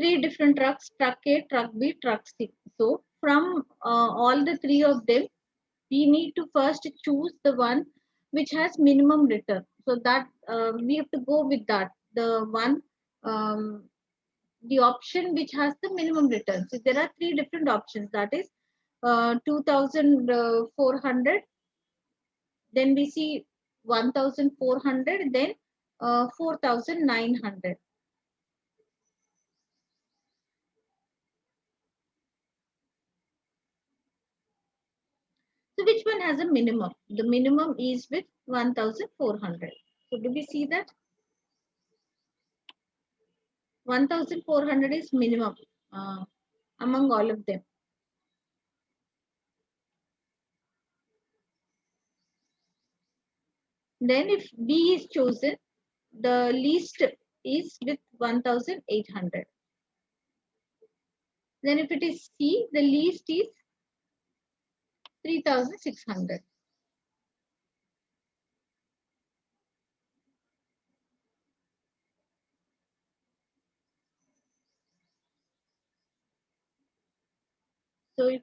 three different trucks, truck A, truck B, truck C. So from all the three of them, we need to first choose the one which has minimum return. So that we have to go with that. The one, the option which has the minimum return. So there are three different options. That is 2,400. Then we see 1,400. Then 4,900. So which one has a minimum? The minimum is with 1,400. So do we see that? 1,400 is minimum among all of them. Then if B is chosen, the least is with 1,800. Then if it is C, the least is 3,600. So if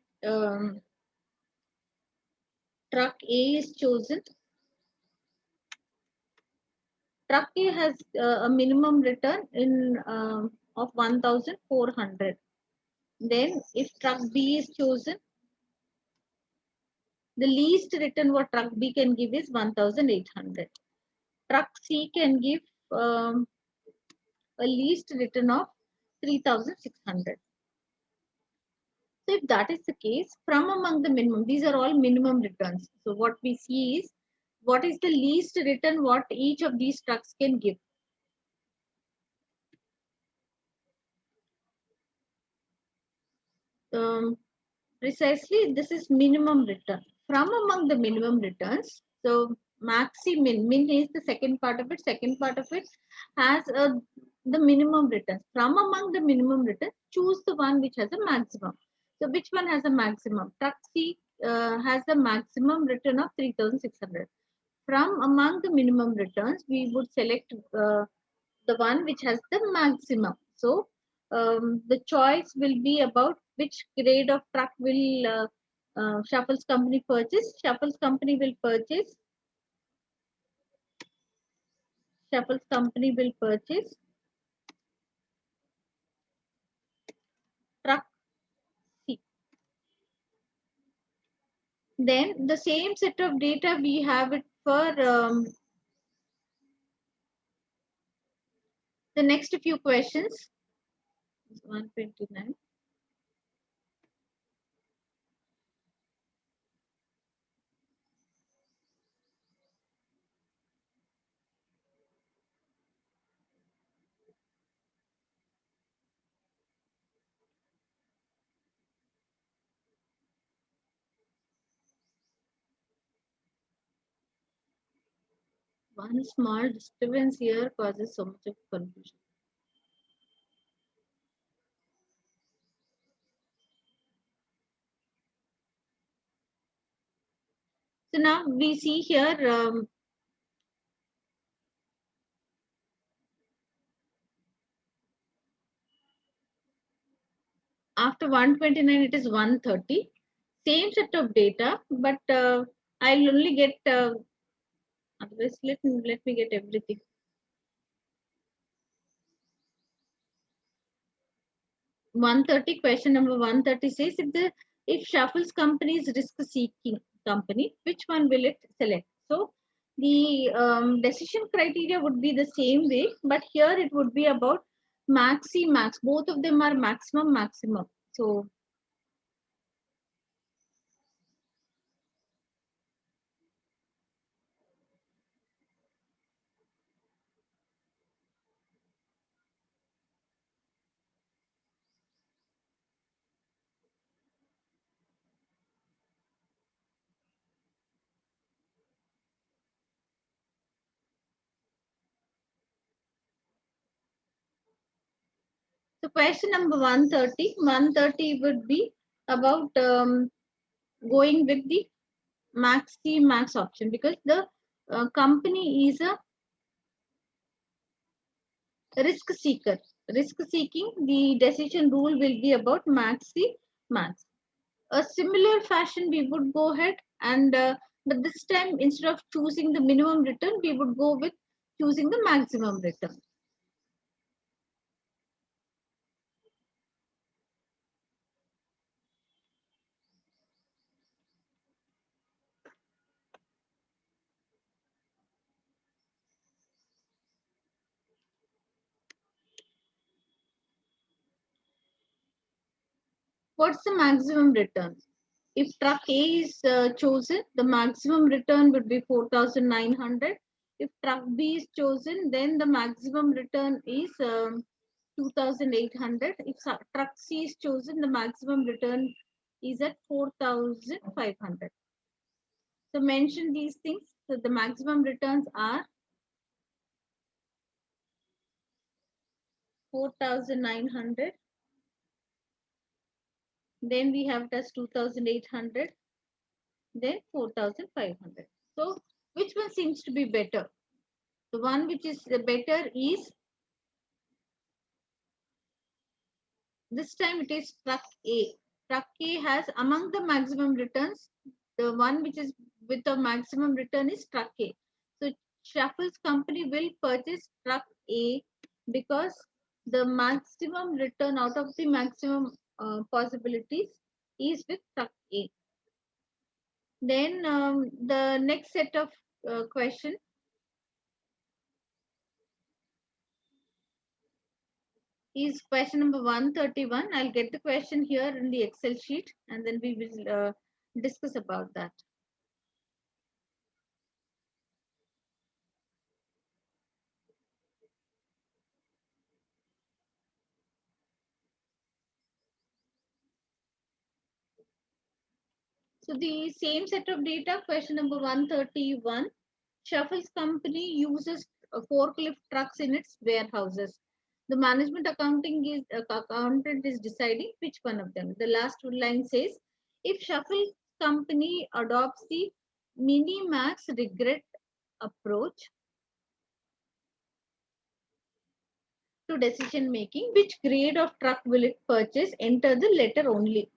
truck A is chosen, truck A has a minimum return in of 1,400. Then if truck B is chosen, the least return what truck B can give is 1,800. Truck C can give a least return of 3,600. So if that is the case, from among the minimum, these are all minimum returns. So what we see is what is the least return what each of these trucks can give. Precisely, this is minimum return. From among the minimum returns, so min is the second part of it. Second part of it has the minimum returns. From among the minimum returns, choose the one which has a maximum. So which one has a maximum? Truck C has a maximum return of 3,600. From among the minimum returns, we would select the one which has the maximum. So the choice will be about which grade of truck will Shuffle's company purchase. Shuffle's company will purchase. Shuffle's company will purchase truck C. Then the same set of data we have it for the next few questions. 129. One small disturbance here causes so much of confusion. So now we see here after 129 it is 130. Same set of data, but I'll only get otherwise let me get everything. Question number 130 says if Shuffle's company is risk seeking company, which one will it select? So the decision criteria would be the same way, but here it would be about max. Both of them are maximum. So question number 130 would be about going with the max option because the company is a risk seeker. risk seeking, the decision rule will be about maxi max. A similar fashion we would go ahead and but this time instead of choosing the minimum return, we would go with choosing the maximum return. What's the maximum return? If truck A is chosen, the maximum return would be 4,900. If truck B is chosen, then the maximum return is 2,800. If truck C is chosen, the maximum return is at 4,500. So mention these things. So the maximum returns are 4,900. Then we have das 2,800. Then 4,500. So which one seems to be better? The one which is better is this time it is truck A. Truck A has among the maximum returns, the one which is with the maximum return is truck A. So Shuffle's company will purchase truck A because the maximum return out of the maximum possibilities is with truck A. Then the next set of question is question number 131. I'll get the question here in the Excel sheet and then we will discuss about that. So the same set of data, question number 131. Shuffle's company uses forklift trucks in its warehouses. The management accountant is deciding which one of them. The last line says, if Shuffle's company adopts the mini-max regret approach to decision making, which grade of truck will it purchase? Enter the letter only.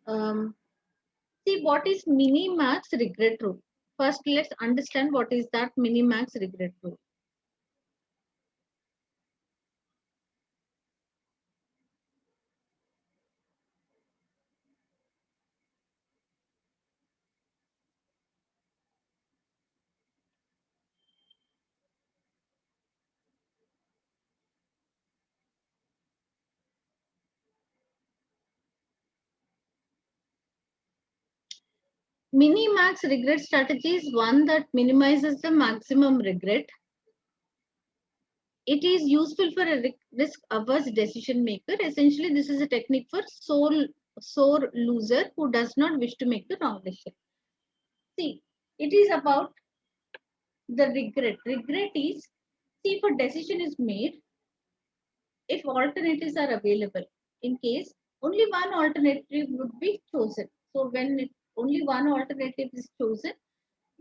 See what is mini-max regret rule. First, let's understand what is that mini-max regret rule. Mini-max regret strategy is one that minimizes the maximum regret. It is useful for a risk-averse decision maker. Essentially, this is a technique for sore loser who does not wish to make the wrong decision. See, it is about the regret. Regret is, see, if a decision is made, if alternatives are available, in case only one alternative would be chosen. So when only one alternative is chosen,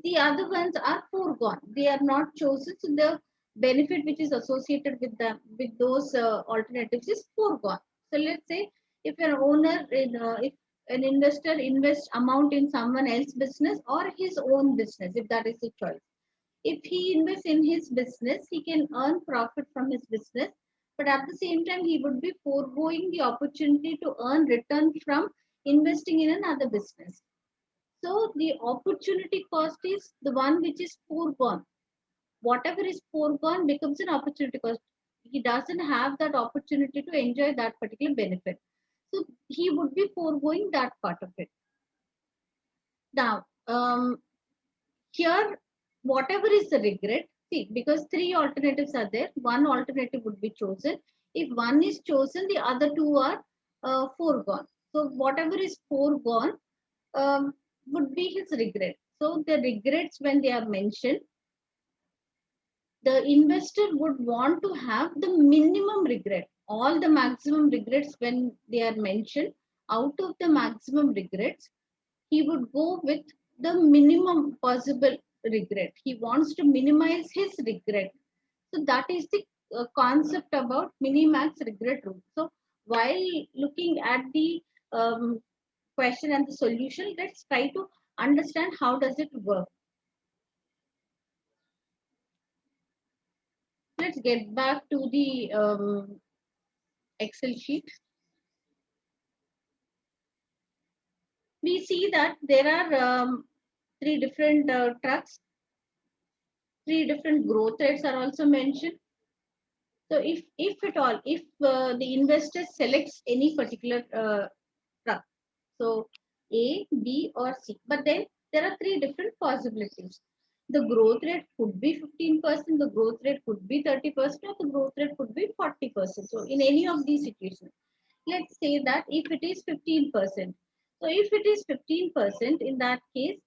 the other ones are foregone. They are not chosen. So the benefit which is associated with them with those alternatives is foregone. So let's say if an owner, if an investor invests amount in someone else's business or his own business, if that is the choice. If he invests in his business, he can earn profit from his business, but at the same time, he would be foregoing the opportunity to earn return from investing in another business. So the opportunity cost is the one which is foregone. Whatever is foregone becomes an opportunity cost. He doesn't have that opportunity to enjoy that particular benefit. So he would be foregoing that part of it. Now, here, whatever is the regret, see, because three alternatives are there, one alternative would be chosen. If one is chosen, the other two are foregone. So whatever is foregone would be his regret. So the regrets, when they are mentioned, the investor would want to have the minimum regret. All the maximum regrets, when they are mentioned, out of the maximum regrets, he would go with the minimum possible regret. He wants to minimize his regret. So that is the concept about minimax regret rule. So while looking at the question and the solution, let's try to understand how does it work. Let's get back to the Excel sheet. We see that there are three different trucks, three different growth rates are also mentioned. So if at all, if the investor selects any particular truck, so A, B, or C, but then there are three different possibilities. The growth rate could be 15%, the growth rate could be 30%, or the growth rate could be 40%. So in any of these situations, let's say that if it is 15%. So if it is 15%, in that case,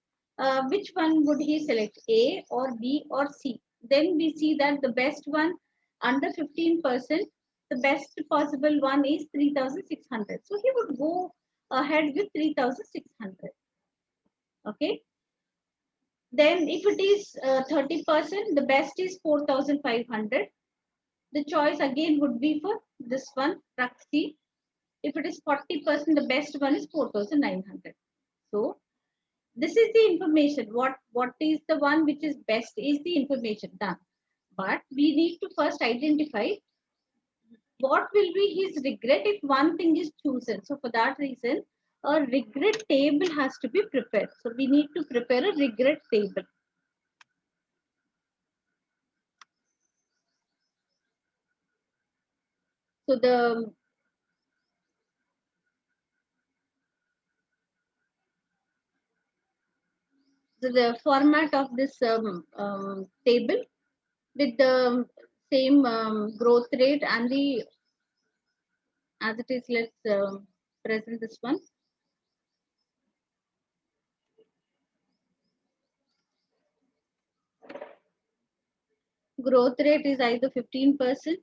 which one would he select, A or B or C? Then we see that the best one under 15%, the best possible one is 3,600. So he would go ahead with 3,600. Okay. Then if it is 30%, the best is 4,500. The choice again would be for this one, truck C. If it is 40%, the best one is 4,900. So this is the information. What is the one which is best is the information done. But we need to first identify what will be his regret if one thing is chosen. So for that reason, a regret table has to be prepared. So we need to prepare a regret table. So the format of this table with the same growth rate and the as it is, let's present this one. Growth rate is either 15%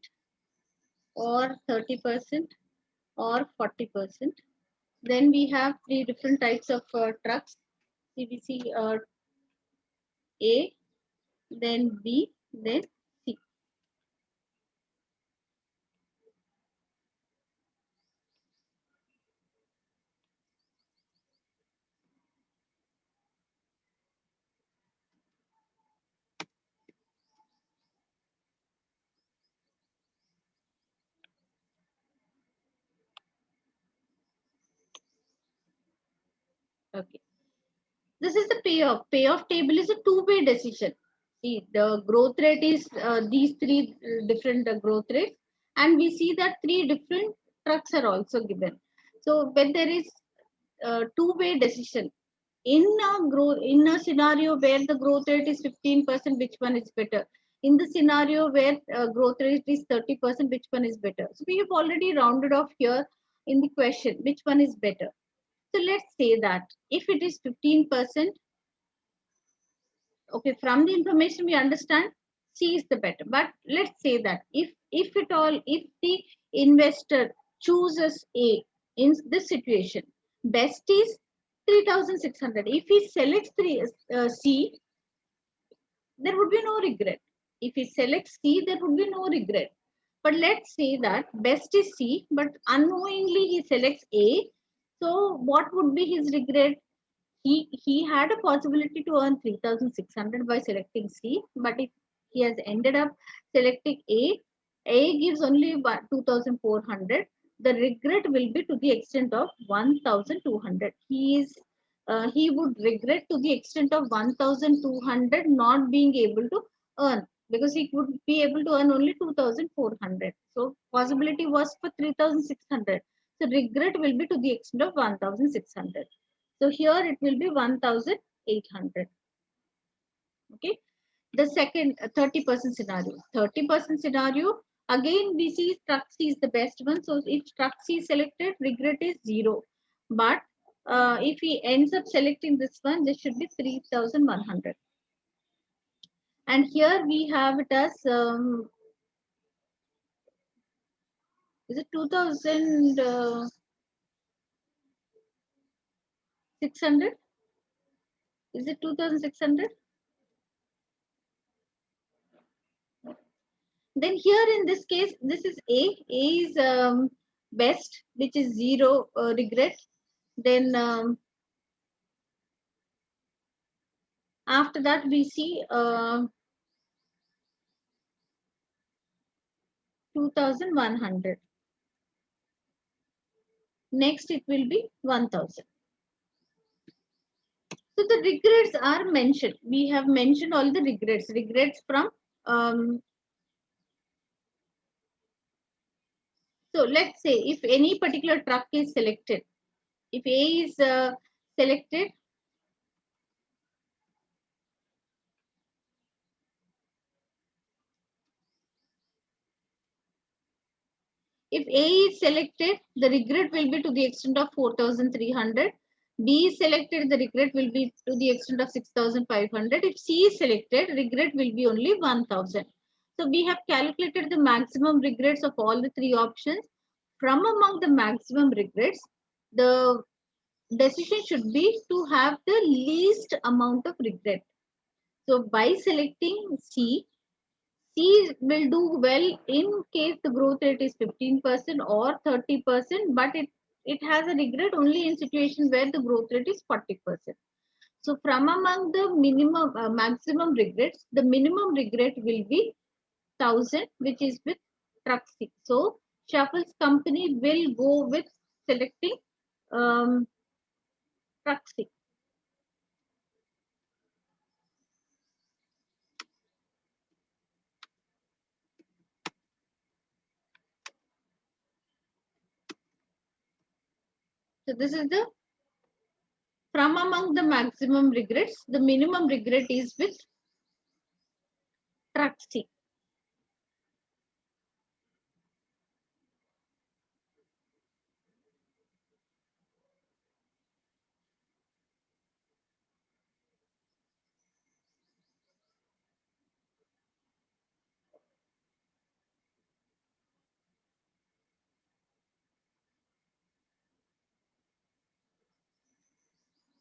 or 30% or 40%. Then we have three different types of trucks. CVC A, then B, then C. Okay. This is the payoff. Payoff table is a two-way decision. See, the growth rate is these three different growth rates, and we see that three different trucks are also given. So when there is two-way decision, in a scenario where the growth rate is 15%, which one is better? In the scenario where growth rate is 30%, which one is better? So we have already rounded off here in the question, which one is better? So let's say that if it is 15%, okay, from the information we understand C is the better. But let's say that if at all, if the investor chooses A in this situation, best is 3,600. If he selects C, there would be no regret. If he selects C, there would be no regret. But let's say that best is C, but unknowingly he selects A. So what would be his regret? He had a possibility to earn 3,600 by selecting C, but if he has ended up selecting A gives only 2,400. The regret will be to the extent of 1,200. He would regret to the extent of 1,200 not being able to earn, because he would be able to earn only 2,400. So possibility was for 3,600. So regret will be to the extent of 1,600. So here it will be 1,800. Okay. The second 30% scenario. 30% scenario, again we see truck C is the best one. So if truck C is selected, regret is 0. But if he ends up selecting this one, this should be 3,100. And here we have it as is it 2,600? Is it 2,600? Then here in this case, this is A. A is best, which is zero regret. Then after that we see 2100. Next it will be 1000. So the regrets are mentioned. We have mentioned all the regrets. Regrets from so let's say if any particular truck is selected, if A is selected, if A is selected, the regret will be to the extent of 4300. B is selected, the regret will be to the extent of 6500. If C is selected, regret will be only 1000. So we have calculated the maximum regrets of all the three options. From among the maximum regrets, the decision should be to have the least amount of regret. So by selecting C, C will do well in case the growth rate is 15% or 30%, but it has a regret only in situation where the growth rate is 40%. So from among the minimum maximum regrets, the minimum regret will be 1000, which is with truck C. So Shuffle's company will go with selecting um, truck C. So this is the from among the maximum regrets, the minimum regret is with truck C.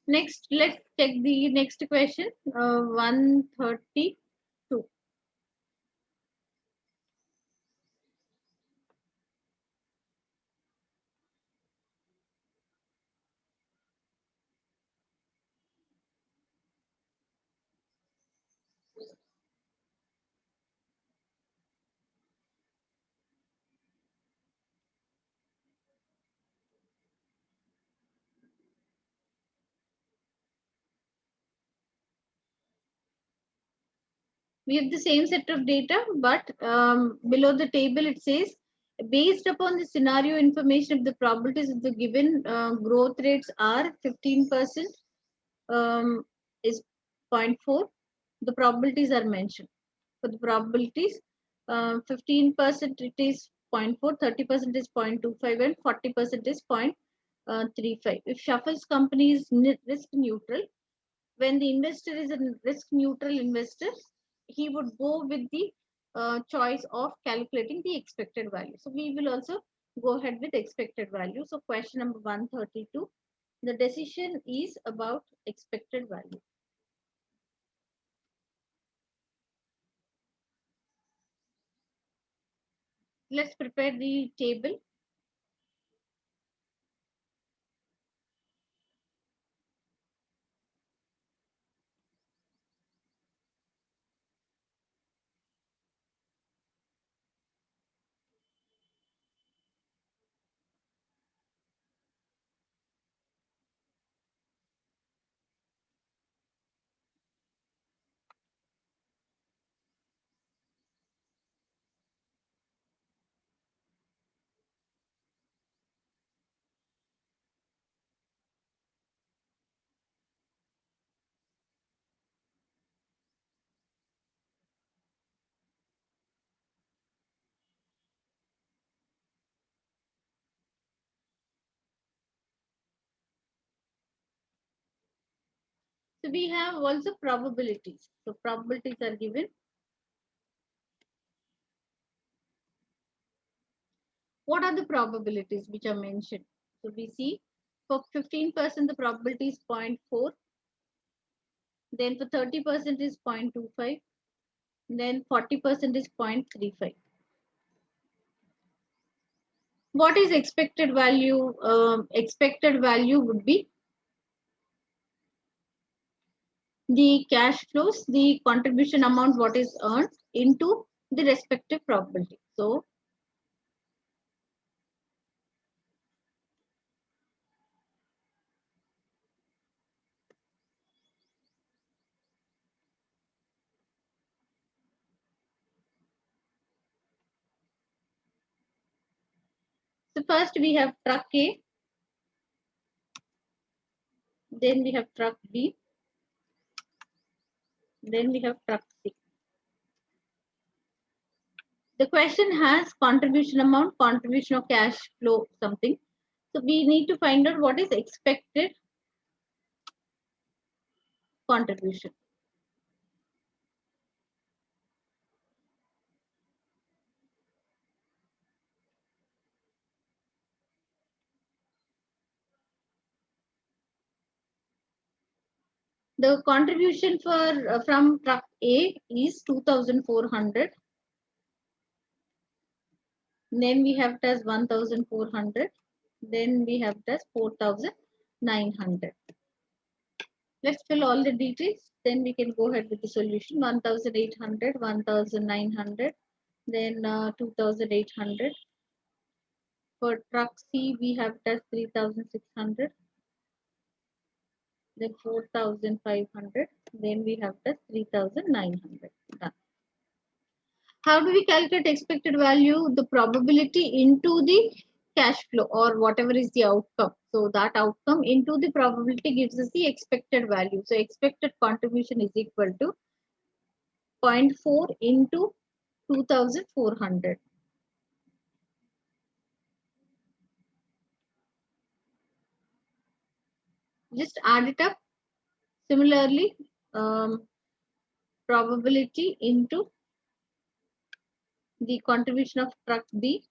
Next, let's check the next question. 132. We have the same set of data, but below the table it says, based upon the scenario information of the probabilities of the given growth rates are 15% is zero point 0.4. The probabilities are mentioned. For the probabilities, 15% it is 0 0.4, 30% is 0.25, and 40% is 0.35. If Shuffle's company is risk neutral, when the investor is a risk neutral investor, he would go with the choice of calculating the expected value. So we will also go ahead with expected value. So question number 132, the decision is about expected value. Let's prepare the table. So we have also probabilities. So probabilities are given. What are the probabilities which are mentioned? So we see for 15% the probability is 0.4, then for 30% is 0.25, then 40% is 0.35. What is expected value? Expected value would be the cash flows, the contribution amount, what is earned into the respective probability. So first we have truck A, then we have truck B, then we have truck C. The question has contribution amount, contribution of cash flow, something. So we need to find out what is expected contribution. The contribution for from truck A is 2,400. Then we have it as 1,400. Then we have it as 4,900. Let's fill all the details. Then we can go ahead with the solution. 1,800, 1,900, then 2,800. For truck C, we have it as 3,600. Then 4,500. Then we have it as 3,900. Done. How do we calculate expected value? The probability into the cash flow or whatever is the outcome. So that outcome into the probability gives us the expected value. So expected contribution is equal to 0.4 into 2,400. Just add it up. Similarly, probability into the contribution of truck B,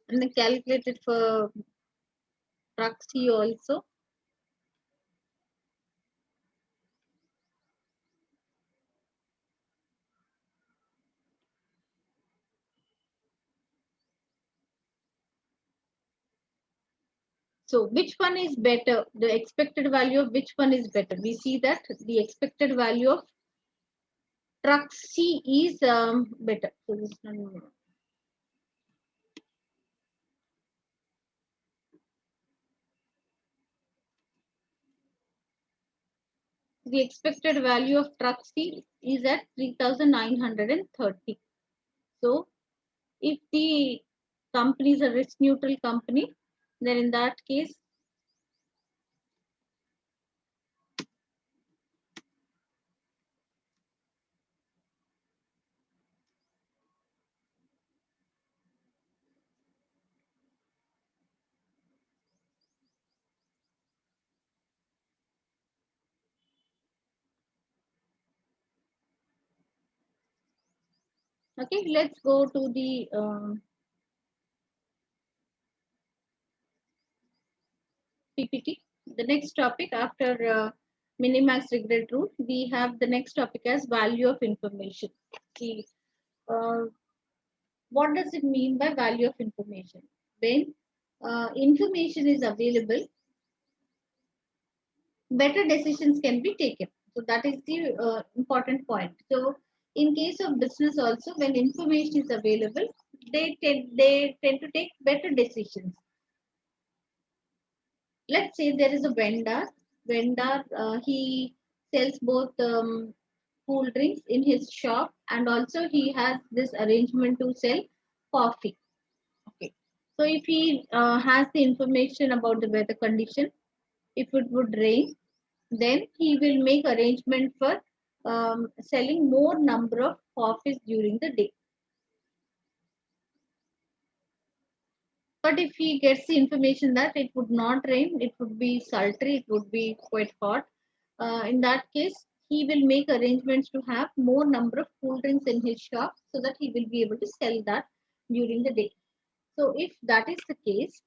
and then calculate it for truck C also. So which one is better? The expected value of which one is better? We see that the expected value of truck C is better. So this one, the expected value of truck C is at 3,930. So if the company is a risk neutral company, then in that case, okay, let's go to the PPT. The next topic after minimax regret rule, we have the next topic as value of information. See, uh, what does it mean by value of information? When information is available, better decisions can be taken. So that is the important point. So in case of business also, when information is available, they tend to take better decisions. Let's say there is a vendor he sells both cool drinks in his shop, and also he has this arrangement to sell coffee. Okay, so if he has the information about the weather condition, if it would rain, then he will make arrangement for selling more number of coffees during the day. But if he gets the information that it would not rain, it would be sultry, it would be quite hot, in that case, he will make arrangements to have more number of cool drinks in his shop so that he will be able to sell that during the day. So if that is the case,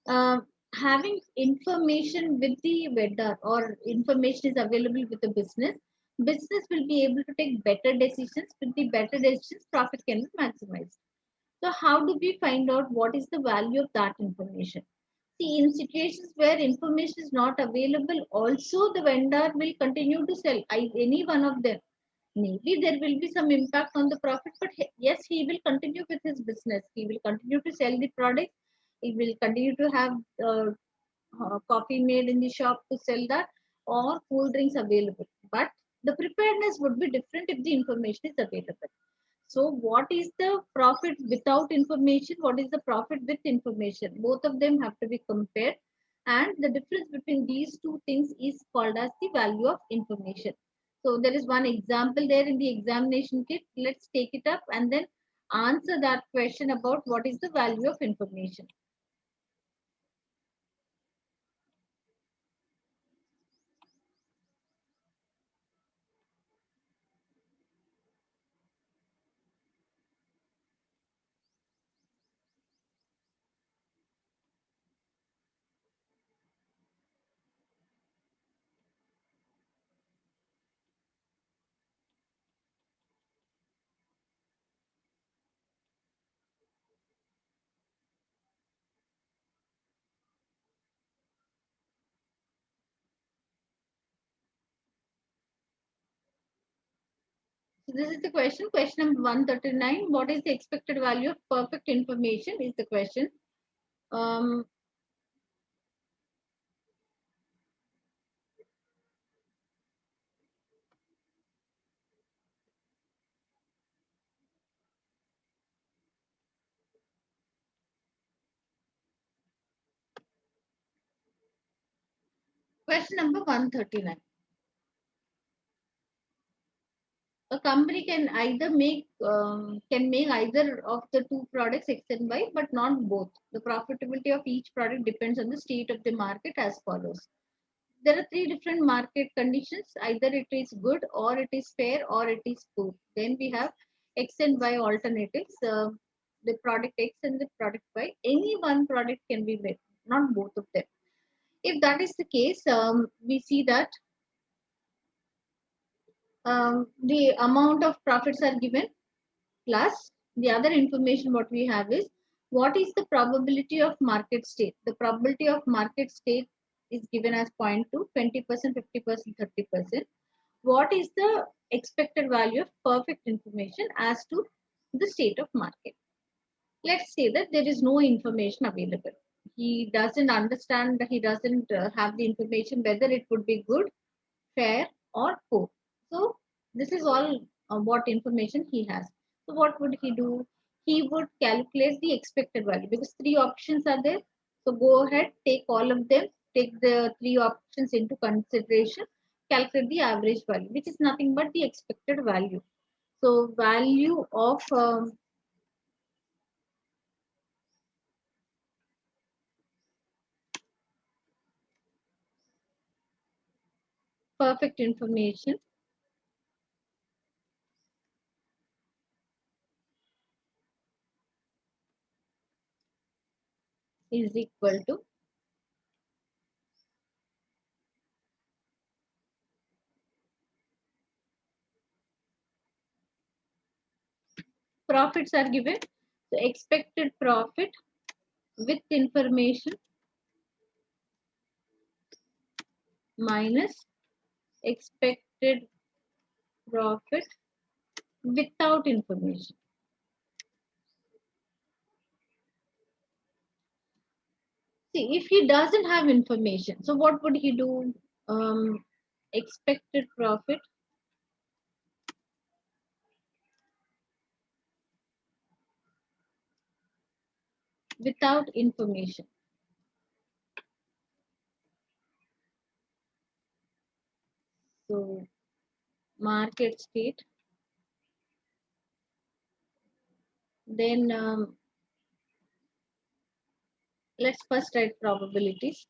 uh, having information with the vendor or information is available with the business, business will be able to take better decisions. With the better decisions, profit can be maximized. So how do we find out what is the value of that information? See, in situations where information is not available, also the vendor will continue to sell any one of them. Maybe there will be some impact on the profit, but yes, he will continue with his business. He will continue to sell the product. He will continue to have coffee made in the shop to sell that, or cool drinks available. But the preparedness would be different if the information is available. So, what is the profit without information? What is the profit with information? Both of them have to be compared. And the difference between these two things is called as the value of information. So, there is one example there in the examination kit. Let's take it up and then answer that question about what is the value of information. So this is the question. Question number 139. What is the expected value of perfect information is the question. Um, Question number 139. A company can make either of the two products X and Y, but not both. The profitability of each product depends on the state of the market as follows. There are three different market conditions. Either it is good, or it is fair, or it is poor. Then we have X and Y alternatives. The product X and the product Y. Any one product can be made, not both of them. If that is the case, we see that the amount of profits are given, plus the other information what we have is what is the probability of market state. The probability of market state is given as 0.2, 20%, 50%, 30%. What is the expected value of perfect information as to the state of market? Let's say that there is no information available. He doesn't understand, he doesn't have the information whether it would be good, fair, or poor. So this is all what information he has. So what would he do? He would calculate the expected value because three options are there. So go ahead, take all of them, take the three options into consideration, calculate the average value, which is nothing but the expected value. So value of perfect information is equal to profits are given. So expected profit with information minus expected profit without information. See, if he doesn't have information, so what would he do? Expected profit without information. So market state, then let's first write probabilities.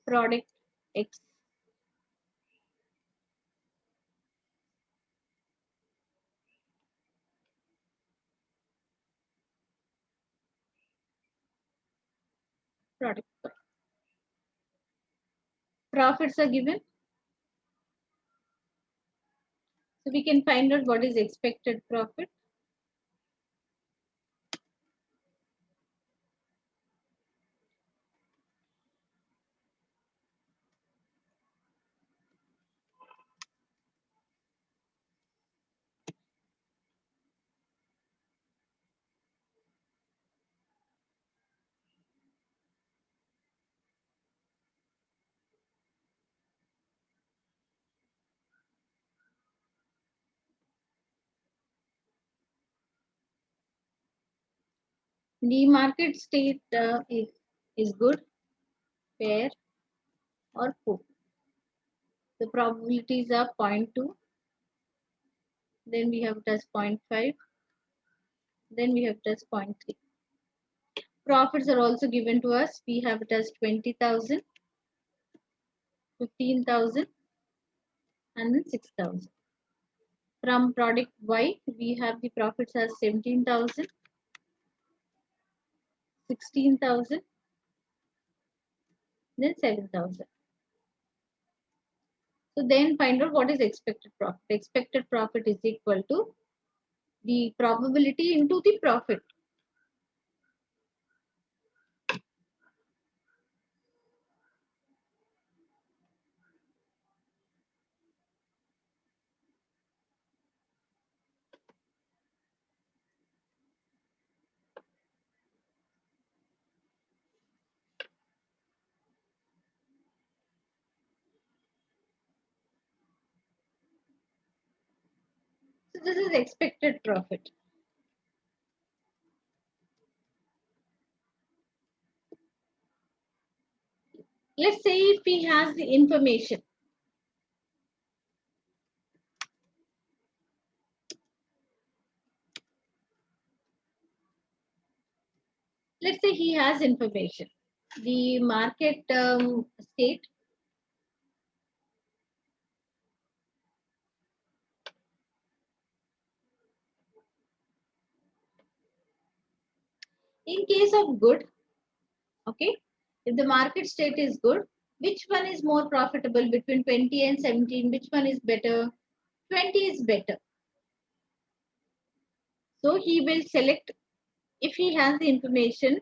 Product X product. Profits are given. So we can find out what is expected profit. The market state is good, fair, or poor. The probabilities are 0.2. Then we have it as 0.5. Then we have it as 0.3. Profits are also given to us. We have it as 20,000, 15,000, and then 6,000. From product Y, we have the profits as 17,000, 16,000, then 7,000. So then find out what is expected profit. Expected profit is equal to the probability into the profit. So this is expected profit. Let's say if he has the information. Let's say he has information. The market state in case of good, okay, if the market state is good, which one is more profitable between 20 and 17? Which one is better? 20 is better. So he will select, if he has the information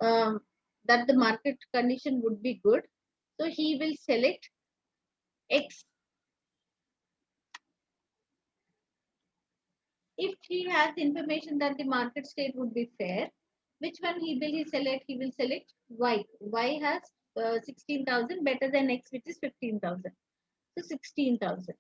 that the market condition would be good, so he will select X. If he has information that the market state would be fair, which one will he select? He will select Y. Y has 16,000 better than X, which is 15,000. So 16,000.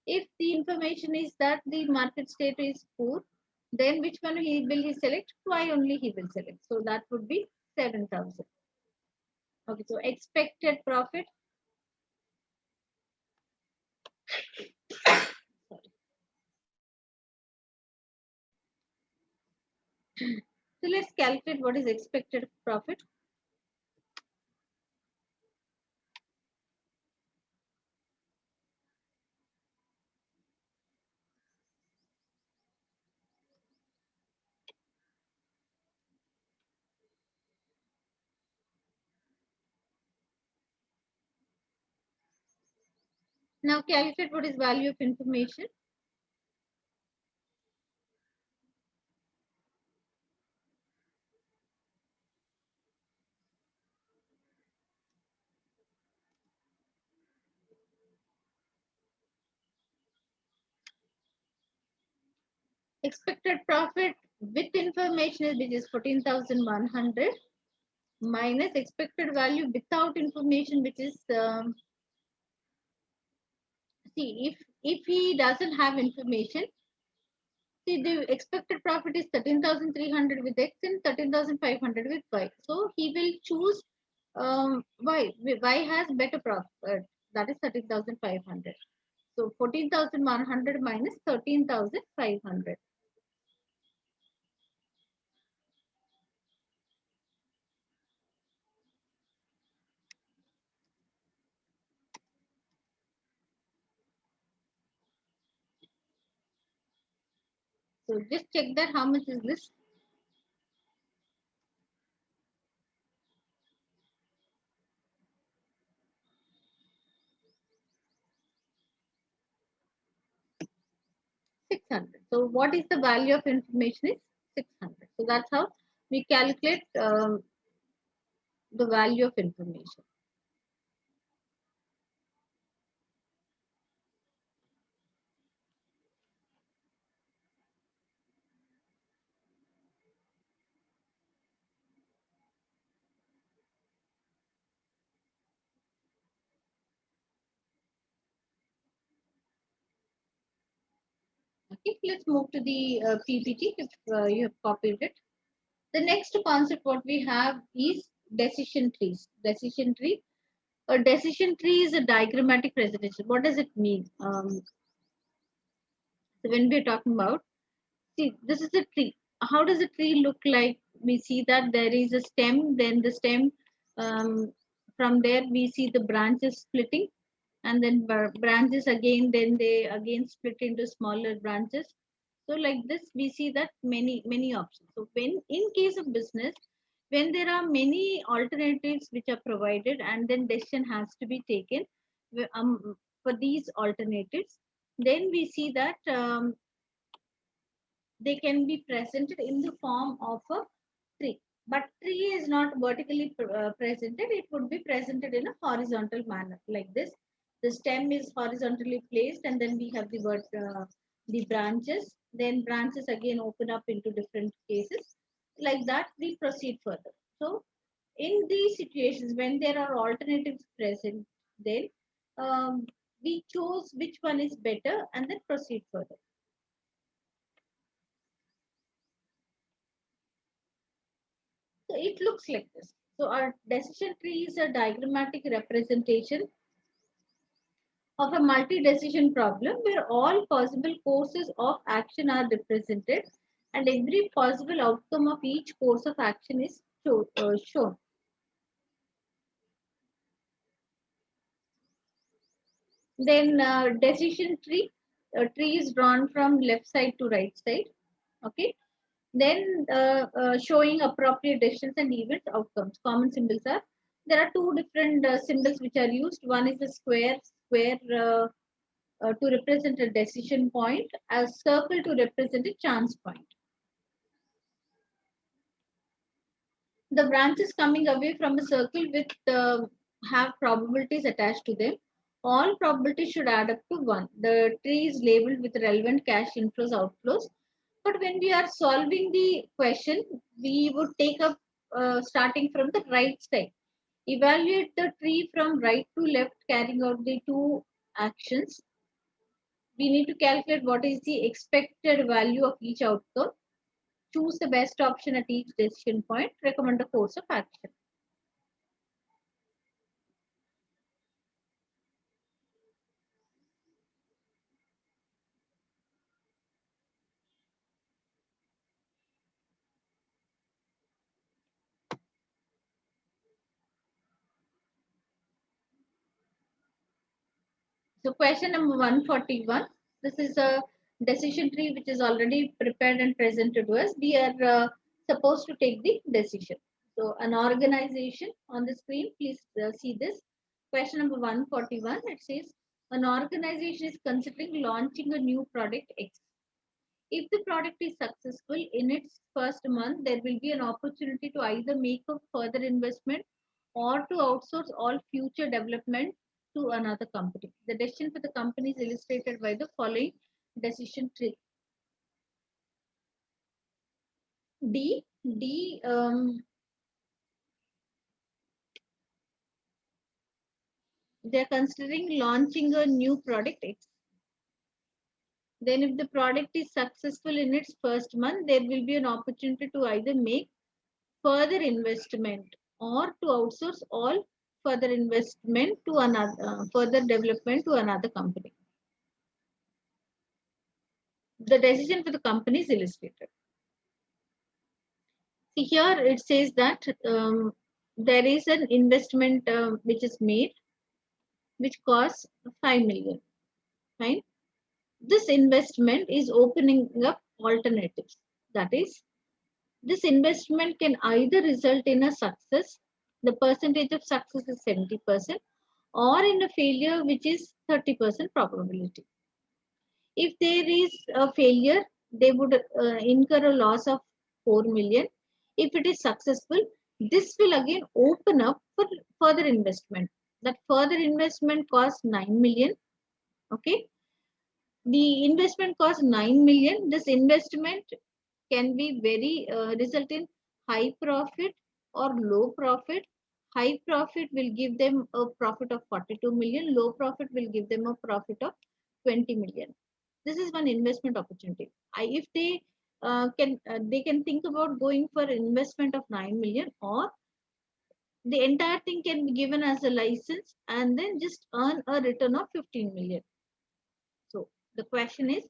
If the information is that the market state is poor, then which one will he select? Y only he will select. So that would be 7,000. Okay, so expected profit. So let's calculate what is expected profit. Now calculate what is value of information. Expected profit with information is, which is 14,100, minus expected value without information, which is see, if he doesn't have information, see, the expected profit is 13,300 with X and 13,500 with Y. So he will choose Y. Y has better profit, that is 13,500. So 14,100 minus 13,500. So just check that how much is this. 600. So what is the value of information is 600. So that's how we calculate the value of information. Okay, let's move to the PPT if you have copied it. The next concept what we have is decision trees. Decision tree. A decision tree is a diagrammatic presentation. What does it mean? So when we're talking about, see, this is a tree. How does a tree look like? We see that there is a stem, then the stem, um, from there we see the branches splitting, and then branches again, then they again split into smaller branches. So like this, we see that many options. So when in case of business, when there are many alternatives which are provided, and then decision has to be taken for these alternatives, then we see that they can be presented in the form of a tree. But tree is not vertically presented, it would be presented in a horizontal manner like this. The stem is horizontally placed, and then we have the branches, then branches again open up into different cases. Like that, we proceed further. So in these situations, when there are alternatives present, then we choose which one is better and then proceed further. So it looks like this. So our decision tree is a diagrammatic representation of a multi-decision problem where all possible courses of action are represented, and every possible outcome of each course of action is shown. Then decision tree, a tree is drawn from left side to right side. Okay. Then showing appropriate decisions and event outcomes. Common symbols are, there are two different symbols which are used. One is a square to represent a decision point, a circle to represent a chance point. The branches coming away from a circle with have probabilities attached to them. All probabilities should add up to 1. The tree is labeled with relevant cash inflows, outflows. But when we are solving the question, we would take up starting from the right side. Evaluate the tree from right to left, carrying out the two actions. We need to calculate what is the expected value of each outcome. Choose the best option at each decision point. Recommend a course of action. So question number 141. This is a decision tree which is already prepared and presented to us. We are supposed to take the decision. So an organization on the screen, please see this. Question number 141. It says an organization is considering launching a new product X. If the product is successful in its first month, there will be an opportunity to either make a further investment or to outsource all future development to another company. The decision for the company is illustrated by the following decision tree. D, they are considering launching a new product X. Then if the product is successful in its first month, there will be an opportunity to either make further investment or to outsource all further investment to another further development to another company. The decision for the company is illustrated. See here it says that there is an investment which is made which costs 5 million. Fine. This investment is opening up alternatives. That is, this investment can either result in a success, the percentage of success is 70%, or in a failure which is 30% probability. If there is a failure, they would incur a loss of 4 million. If it is successful, this will again open up for further investment. That further investment costs 9 million. Okay. The investment costs 9 million. This investment can be very result in high profit or low profit. High profit will give them a profit of 42 million. Low profit will give them a profit of 20 million. This is one investment opportunity. If they they can think about going for investment of 9 million, or the entire thing can be given as a license and then just earn a return of 15 million. So the question is,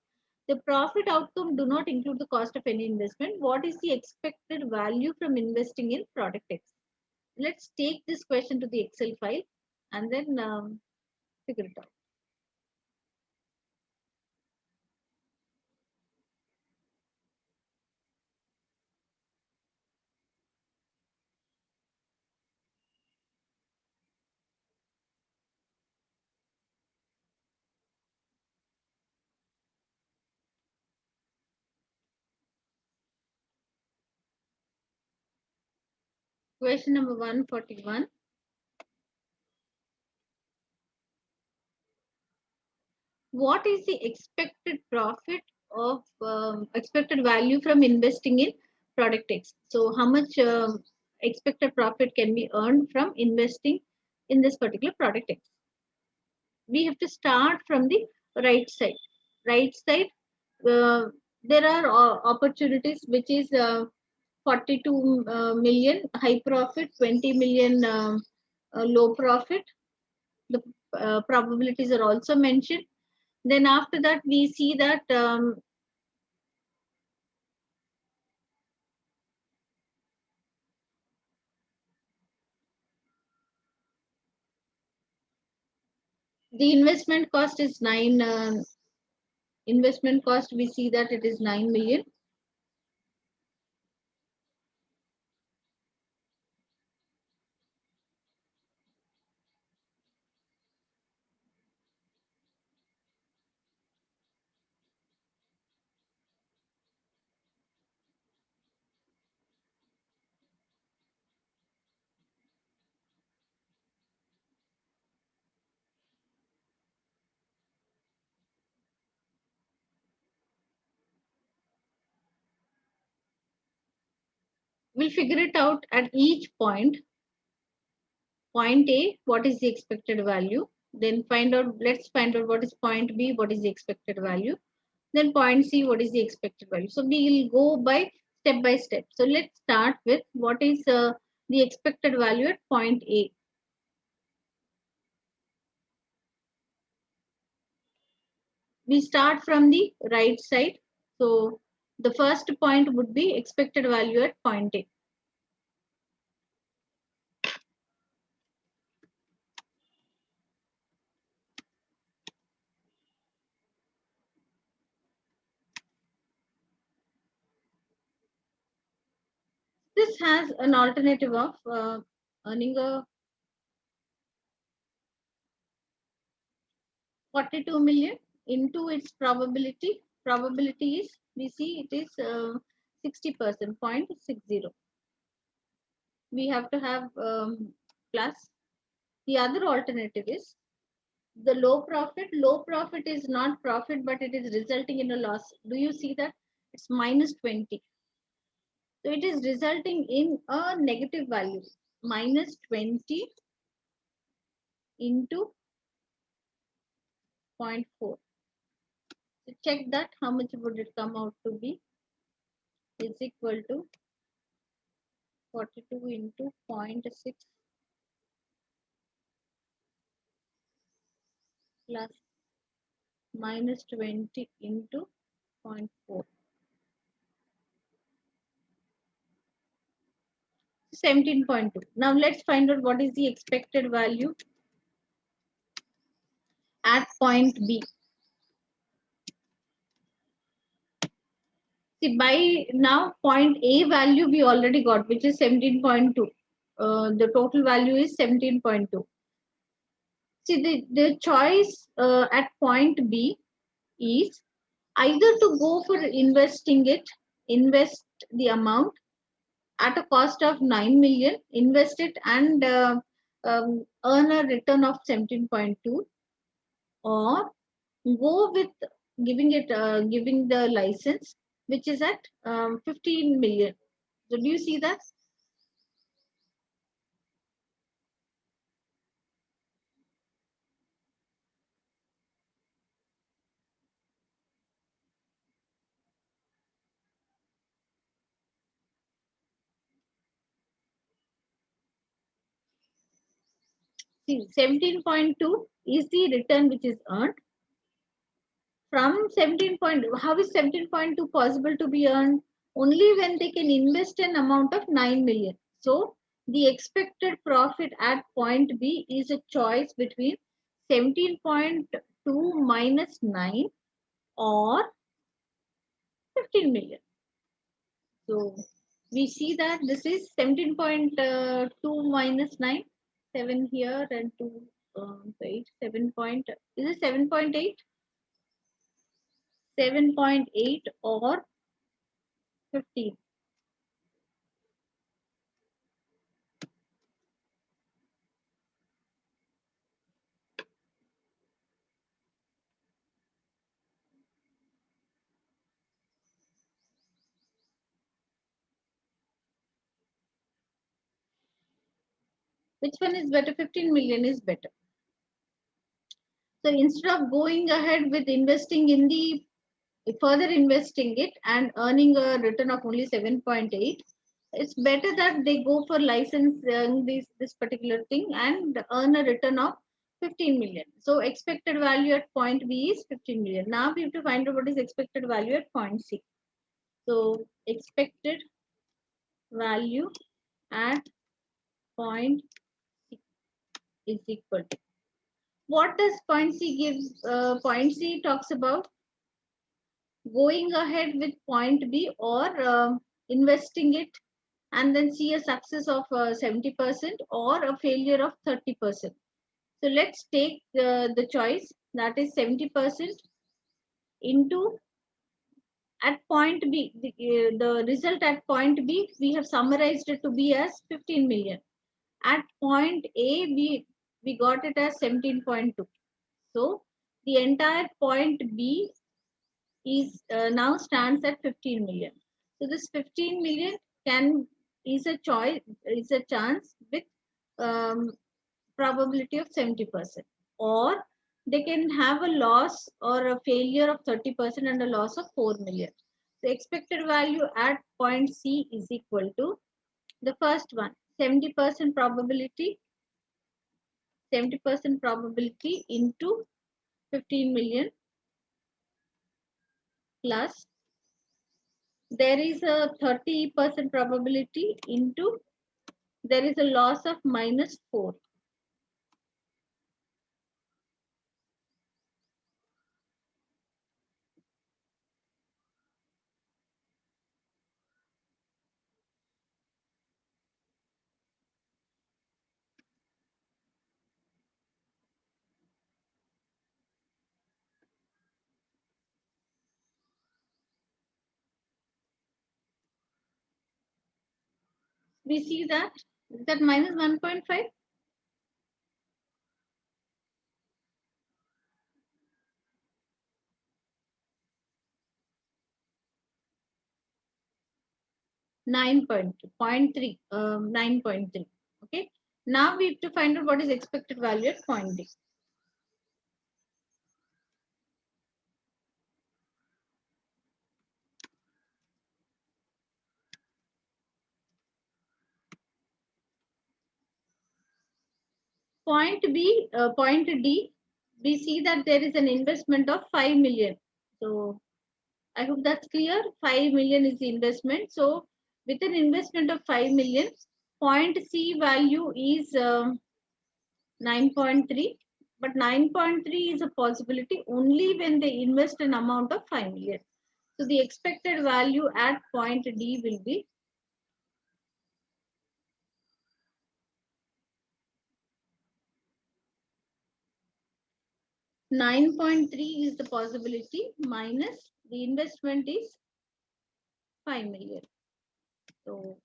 the profit outcome do not include the cost of any investment. What is the expected value from investing in product X? Let's take this question to the Excel file and then figure it out. Question number 141. What is the expected profit of expected value from investing in product X? So how much expected profit can be earned from investing in this particular product X? We have to start from the right side. Right side, uh, there are opportunities which is 42 million high profit, 20 million low profit. The probabilities are also mentioned. Then after that, we see that the investment cost is 9. Investment cost, we see that it is 9 million. We'll figure it out at each point. Point A, what is the expected value? Then let's find out what is point B, what is the expected value. Then point C, what is the expected value? So we will go by step. So let's start with what is the expected value at point A. We start from the right side. So the first point would be expected value at point A. This has an alternative of earning a 42 million into its probability. Probability is, we see it is 60%, 0.60. We have to have plus. The other alternative is the low profit. Low profit is not profit, but it is resulting in a loss. Do you see that? It's minus 20. So it is resulting in a negative value, minus 20 into 0.4. So check that, how much would it come out to be? Is equal to 42 into 0.6 plus minus 20 into 0.4. 17.2. Now let's find out what is the expected value at point B. See, by now point A value we already got, which is 17.2. The total value is 17.2. See, the choice at point B is either to go for invest the amount at a cost of 9 million, invest it and earn a return of 17.2, or go with giving the license which is at 15 million. So do you see that? See, 17.2 is the return which is earned from 17 point. How is 17.2 possible to be earned? Only when they can invest an amount of 9 million. So the expected profit at point B is a choice between 17.2 minus 9 or 15 million. So we see that this is 17.2 minus 9, 7 here and 2, 8, 7 point, is it 7.8? 7.8 or 15. Which one is better? 15 million is better. So instead of going ahead with investing in the further investing it and earning a return of only 7.8, it's better that they go for licensing this particular thing and earn a return of 15 million. So expected value at point B is 15 million. Now we have to find out what is expected value at point C. So expected value at point C is equal to, what does point C gives? Point C talks about going ahead with point B or investing it and then see a success of 70% or a failure of 30%. So let's take the choice that is 70% into at point B. The result at point B, we have summarized it to be as 15 million. At point A, we got it as 17.2. So the entire point B is now stands at 15 million. So this 15 million can is a choice, is a chance with um, probability of 70%, or they can have a loss or a failure of 30% and a loss of 4 million. The expected value at point C is equal to the first one, 70% probability, 70% probability into 15 million plus there is a 30% probability into there is a loss of minus 4. We see that minus 1.5. 9.3, 9.3. Okay. Now we have to find out what is expected value at point D. Point B, point D, we see that there is an investment of 5 million. So I hope that's clear. 5 million is the investment. So with an investment of 5 million, point C value is 9.3, but 9.3 is a possibility only when they invest an amount of 5 million. So the expected value at point D will be 9.3 is the possibility minus the investment is 5 million. So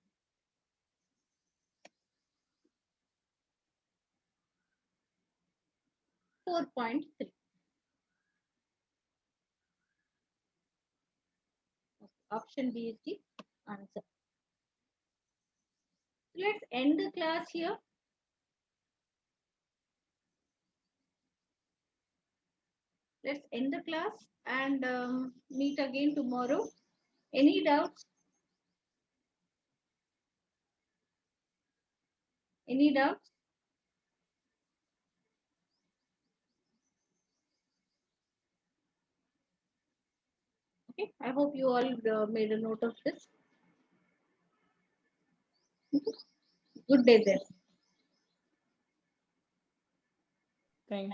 4.3. Option B is the answer. Let's end the class here. Let's end the class and meet again tomorrow. Any doubts? Any doubts? Okay, I hope you all made a note of this. Good day then. Thank you.